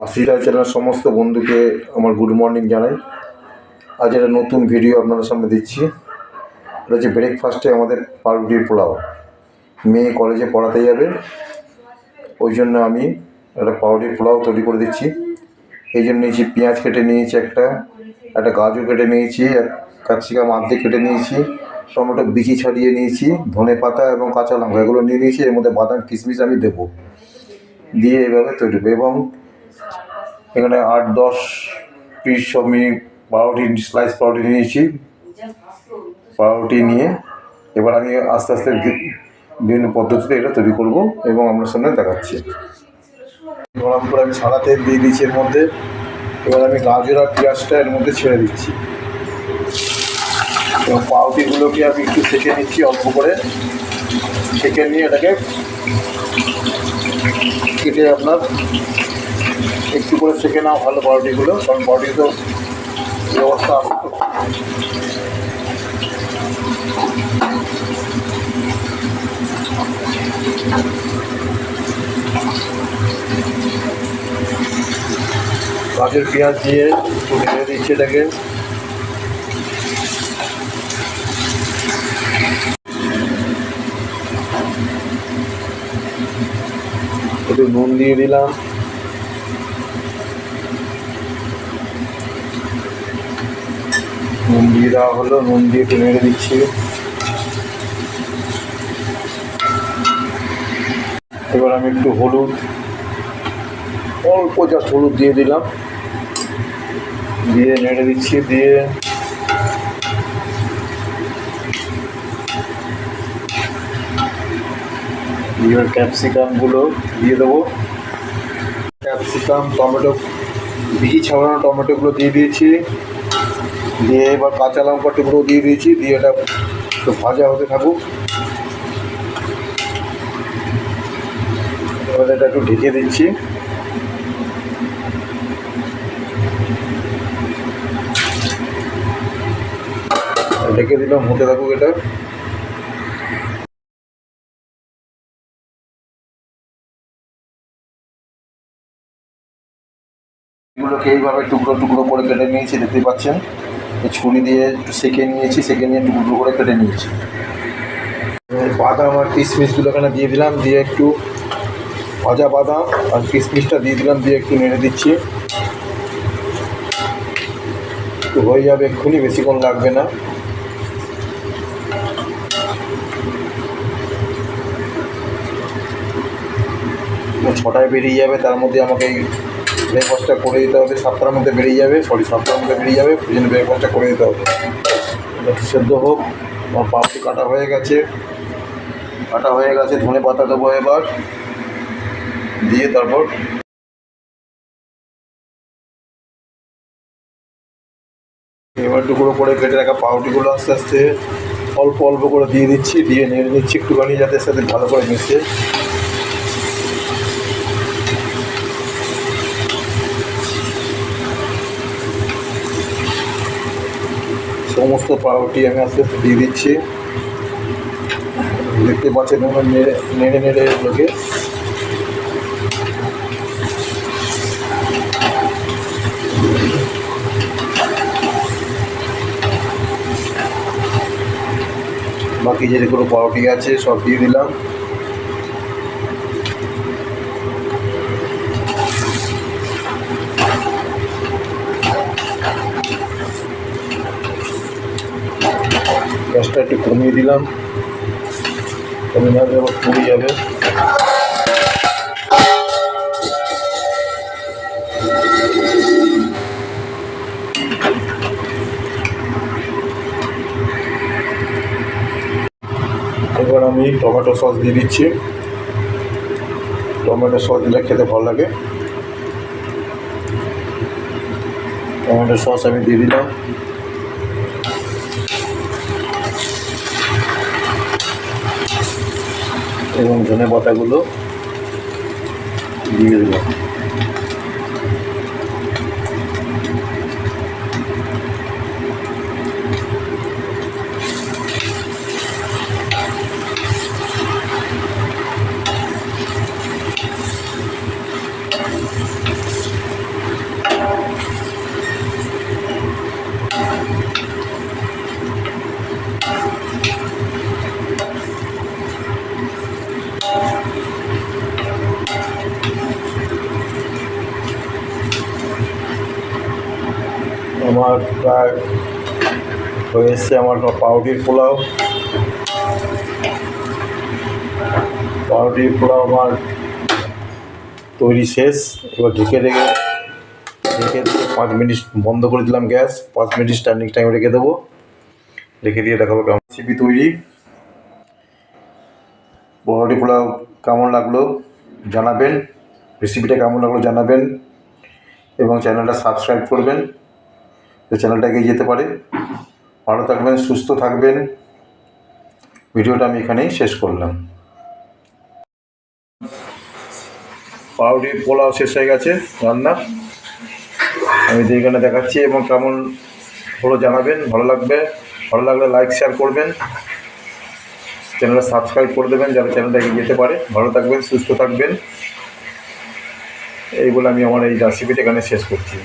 আশিটা চ্যানেলের সমস্ত বন্ধুকে আমার গুড মর্নিং জানাই। আজ একটা নতুন ভিডিও আপনাদের সামনে দিচ্ছি। এটা হচ্ছে ব্রেকফাস্টে আমাদের পাউরুটির পোলাও। মেয়ে কলেজে পড়াতে যাবে, ওই জন্য আমি একটা পাউরুটির পোলাও তৈরি করে দিচ্ছি। এই জন্য নিয়েছি পেঁয়াজ কেটে নিয়েছি, একটা গাজর কেটে নিয়েছি, ক্যাপসিকাম আর্ধেক কেটে নিয়েছি, টমেটো বিচি ছাড়িয়ে নিয়েছি, ধনে পাতা এবং কাঁচা লঙ্কা এগুলো নিয়ে নিয়েছি। এর মধ্যে বাদাম কিশমিশ আমি দেবো, দিয়ে এভাবে তৈরি করবো। এবং এখানে 8-10 পিস আমি পাউরুটি স্লাইস পাউরুটি নিয়েছি। পাউরুটি নিয়ে এবার আমি আস্তে আস্তে বিভিন্ন পদ্ধতিতে এটা তৈরি করব এবং আপনার সামনে দেখাচ্ছি। গরম করে আমি সাদা তেল দিয়ে দিচ্ছি এর মধ্যে। এবার আমি গাজর আর পেঁয়াজটা এর মধ্যে ছেড়ে দিচ্ছি এবং পাউরুটিগুলোকে আমি একটু সেঁকে নিচ্ছি অল্প করে। সেঁকে নিয়ে এটাকে কেটে আপনার একটু করে সেঁকে নাও ভালো পাউরুটিগুলো, কারণ পাউরুটি তো ব্যবস্থা আছে। গাজর পেঁয়াজ দিয়ে একটু ভেজে দিচ্ছি এটাকে। একটু নুন দিয়ে দিলাম, নুন দিয়ে দেওয়া হলো, নুন দিয়ে একটু নেড়ে দিচ্ছি। এবার আমি একটু হলুদ, অল্প জাস্ট হলুদ দিয়ে দিলাম, দিয়ে নেড়ে দিচ্ছি। দিয়ে এবার ক্যাপসিকামগুলো দিয়ে দেবো। ক্যাপসিকাম, টমেটো, বিচি ছাড়ানো টমেটোগুলো দিয়ে দিয়েছি। দিয়ে এবার কাঁচা লঙ্কা টুকরো দিয়ে দিয়েছি। দিয়ে এটা একটু ভাজা হতে থাকুক। এবার এটা একটু ঢেকে দিচ্ছি। ঢেকে দিলাম, হতে থাকুক এটা। এগুলোকে এইভাবে টুকরো টুকরো করে কেটে নিয়েছি, দেখতে পাচ্ছেন। ছুরি দিয়ে একটু সেঁকে নিয়েছি, সেঁকে নিয়ে টুকরো করে কেটে নিয়েছি। বাদাম আর কিশমিশগুলো এখানে দিয়ে দিলাম, দিয়ে একটু ভাজা বাদাম আর কিশমিশটা দিয়ে দিলাম, দিয়ে একটু নেড়ে দিচ্ছি। একটু হয়ে যাবে এক্ষুনি, বেশিক্ষণ লাগবে না। ছটায় বেরিয়ে যাবে, তার মধ্যে আমাকে এই ব্রেকফাস্টটা করে দিতে হবে। 7টার মধ্যে বেরিয়ে যাবে, 7টার মধ্যে বেরিয়ে যাবে, ওই জন্য ব্রেকফাস্টটা করে দিতে হবে। একটু সেদ্ধ হোক। আমার পাউরুটি কাটা হয়ে গেছে, ধনে পাতা দেবো এবার, দিয়ে তারপর এবার টুকরো করে কেটে রাখা পাউরুটিগুলো আস্তে আস্তে অল্প অল্প করে দিয়ে দিচ্ছি। দিয়ে নেড়ে নিচ্ছি একটুখানি, যাতে সাথে ভালো করে মিশে। সমস্ত পাউরুটি আমি আস্তে আস্তে দিয়ে দিচ্ছি। দেখতে পাচ্ছেন নেড়ে নেড়ে এগুলোকে বাকি যেগুলো পাউরুটি আছে সব দিয়ে দিলাম। গ্যাসটা একটু কমিয়ে দিলাম, কমিয়ে না আবার পুড়ে যাবে। এবার আমি টমেটো সস দিয়ে দিচ্ছি। টমেটো সস দিলে খেতে ভালো লাগে। টমেটো সস আমি দিয়ে দিলাম। এবং ধনে পাতাগুলো দিয়ে দিলাম। আমার প্রায় হয়ে এসছে আমার পাউরুটির পোলাও। পাউরুটির পোলাও আমার তৈরি শেষ। এবার ঢেকে 5 মিনিট বন্ধ করে দিলাম গ্যাস, 5 মিনিট স্ট্যান্ডিং টাইম রেখে দেবো। রেখে দিয়ে দেখাবো কেমন রেসিপি তৈরি। পাউরুটি পোলাও কেমন লাগলো জানাবেন, রেসিপিটা কেমন লাগলো জানাবেন, এবং চ্যানেলটা সাবস্ক্রাইব করবেন, তো চ্যানেলটা এগিয়ে যেতে পারে। ভালো থাকবেন, সুস্থ থাকবেন। ভিডিওটা আমি এখানেই শেষ করলাম। পাউরুটির পোলাও শেষ হয়ে গেছে রান্না, আমি এখানে দেখাচ্ছি, এবং কেমন হলো জানাবেন। ভালো লাগলে লাইক শেয়ার করবেন, চ্যানেলটা সাবস্ক্রাইব করে দেবেন যাতে চ্যানেলটা এগিয়ে যেতে পারে। ভালো থাকবেন, সুস্থ থাকবেন, এই বলে আমি আমার এই রেসিপিটা এখানে শেষ করছি।